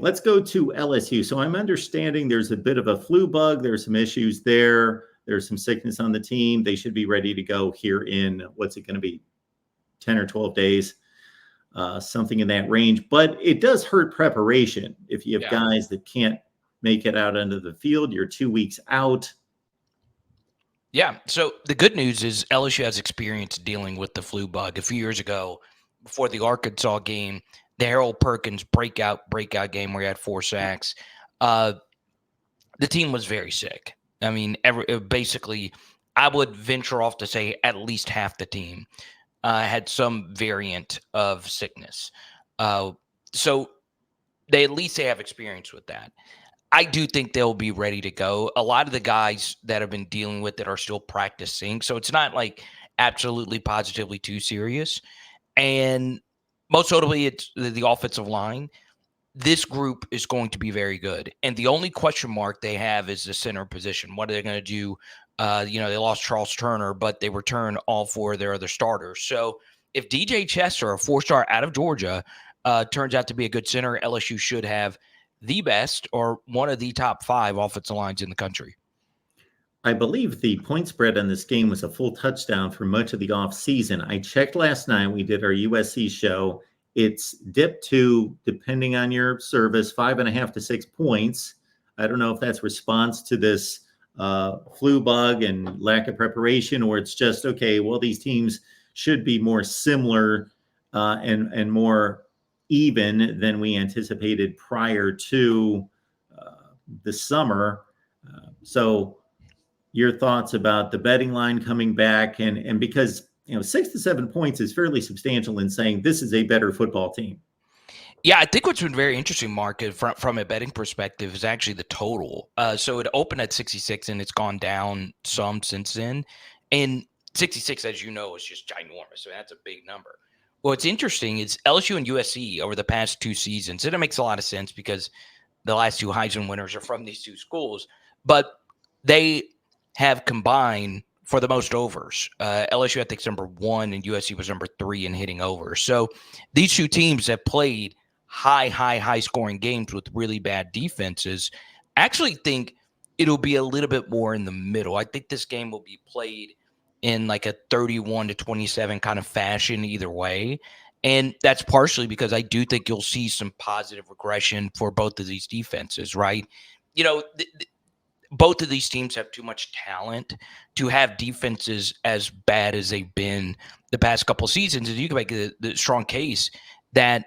Let's go to LSU. So I'm understanding there's a bit of a flu bug. There's some issues there. There's some sickness on the team. They should be ready to go here in, what's it going to be, 10 or 12 days, something in that range. But it does hurt preparation. If you have guys that can't make it out onto the field, you're 2 weeks out. Yeah. So the good news is LSU has experience dealing with the flu bug. A few years ago, before the Arkansas game, the Harold Perkins breakout game where he had 4 sacks, the team was very sick. I mean, basically, I would venture off to say at least half the team had some variant of sickness. So they at least have experience with that. I do think they'll be ready to go. A lot of the guys that have been dealing with it are still practicing. So it's not like absolutely positively too serious. And most notably, it's the offensive line. This group is going to be very good. And the only question mark they have is the center position. What are they going to do? They lost Charles Turner, but they return all 4 of their other starters. So if DJ Chester, a 4-star out of Georgia, turns out to be a good center, LSU should have the best or one of the top 5 offensive lines in the country. I believe the point spread on this game was a full touchdown for much of the offseason. I checked last night. We did our USC show. It's dipped to, depending on your service, 5.5 to 6 points. I don't know if that's response to this flu bug and lack of preparation, or it's just, okay, well, these teams should be more similar and more even than we anticipated prior to the summer. So your thoughts about the betting line coming back and because 6 to 7 points is fairly substantial in saying this is a better football team. Yeah, I think what's been very interesting, Mark, from a betting perspective is actually the total. So it opened at 66 and it's gone down some since then. And 66, as you know, is just ginormous. So that's a big number. What's interesting is LSU and USC over the past 2 seasons, and it makes a lot of sense because the last 2 Heisman winners are from these 2 schools, but they have combined for the most overs. LSU, I think, is number 1, and USC was number 3 in hitting overs. So these 2 teams have played high scoring games with really bad defenses. I actually think it'll be a little bit more in the middle. I think this game will be played in like a 31 to 27 kind of fashion either way. And that's partially because I do think you'll see some positive regression for both of these defenses, right? Both of these teams have too much talent to have defenses as bad as they've been the past couple of seasons. And you can make the strong case that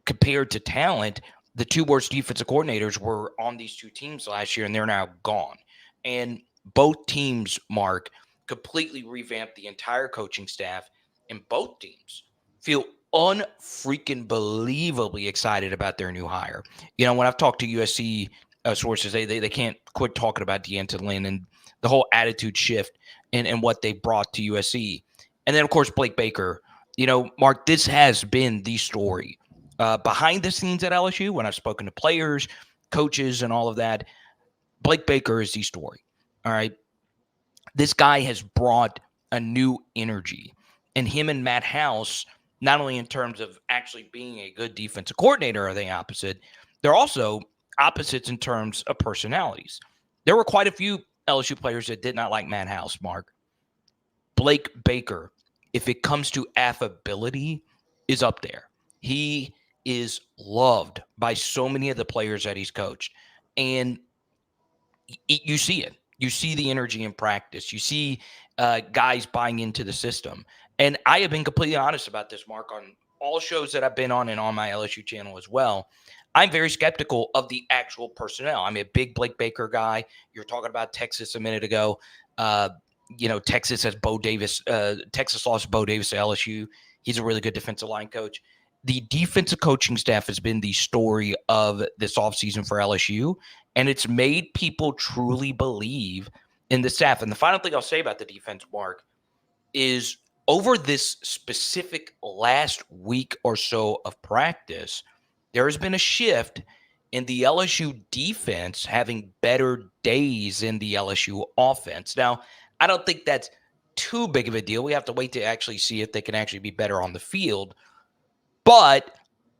compared to talent, the 2 worst defensive coordinators were on these 2 teams last year, and they're now gone. And both teams, Mark, completely revamped the entire coaching staff, and both teams feel unfreaking believably excited about their new hire. When I've talked to USC sources, they can't quit talking about D'Anton Lynn and the whole attitude shift and what they brought to USC. And then, of course, Blake Baker. Mark, this has been the story behind the scenes at LSU when I've spoken to players, coaches, and all of that. Blake Baker is the story. All right. This guy has brought a new energy. And him and Matt House, not only in terms of actually being a good defensive coordinator, are they opposite, they're also opposites in terms of personalities. There were quite a few LSU players that did not like Matt House, Mark. Blake Baker, if it comes to affability, is up there. He is loved by so many of the players that he's coached. And you see it. You see the energy in practice. You see guys buying into the system. And I have been completely honest about this, Mark, on all shows that I've been on and on my LSU channel as well. I'm very skeptical of the actual personnel. I'm a big Blake Baker guy. You're talking about Texas a minute ago. Texas has Bo Davis. Texas lost Bo Davis to LSU. He's a really good defensive line coach. The defensive coaching staff has been the story of this offseason for LSU, and it's made people truly believe in the staff. And the final thing I'll say about the defense, Mark, is over this specific last week or so of practice, there has been a shift in the LSU defense having better days in the LSU offense. Now, I don't think that's too big of a deal. We have to wait to actually see if they can actually be better on the field. But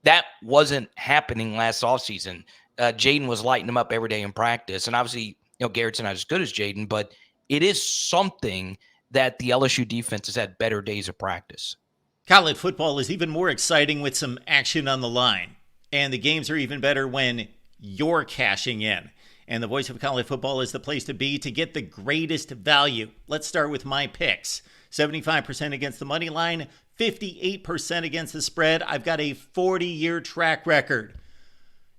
That wasn't happening last offseason. Jaden was lighting him up every day in practice. And obviously, Garrett's not as good as Jaden, but it is something that the LSU defense has had better days of practice. College football is even more exciting with some action on the line. And the games are even better when you're cashing in. And the Voice of College Football is the place to be to get the greatest value. Let's start with my picks. 75% against the money line, 58% against the spread. I've got a 40-year track record.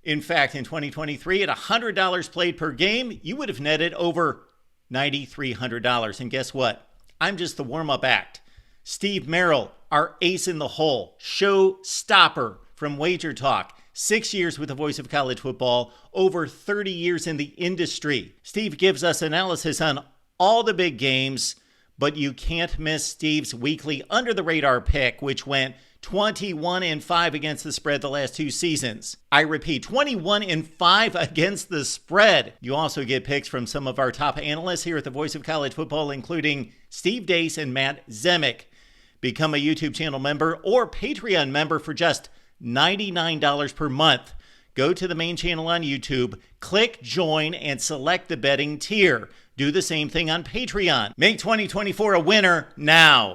In fact, in 2023, at $100 played per game, you would have netted over $9,300. And guess what? I'm just the warm-up act. Steve Merrill, our ace in the hole, show stopper from Wager Talk. 6 years with the Voice of College Football, over 30 years in the industry. Steve gives us analysis on all the big games, but you can't miss Steve's weekly under-the-radar pick, which went 21-5 against the spread the last 2 seasons. I repeat, 21-5 against the spread. You also get picks from some of our top analysts here at the Voice of College Football, including Steve Dace and Matt Zemek. Become a YouTube channel member or Patreon member for just $99 per month. Go to the main channel on YouTube, click join, and select the betting tier. Do the same thing on Patreon. Make 2024 a winner now.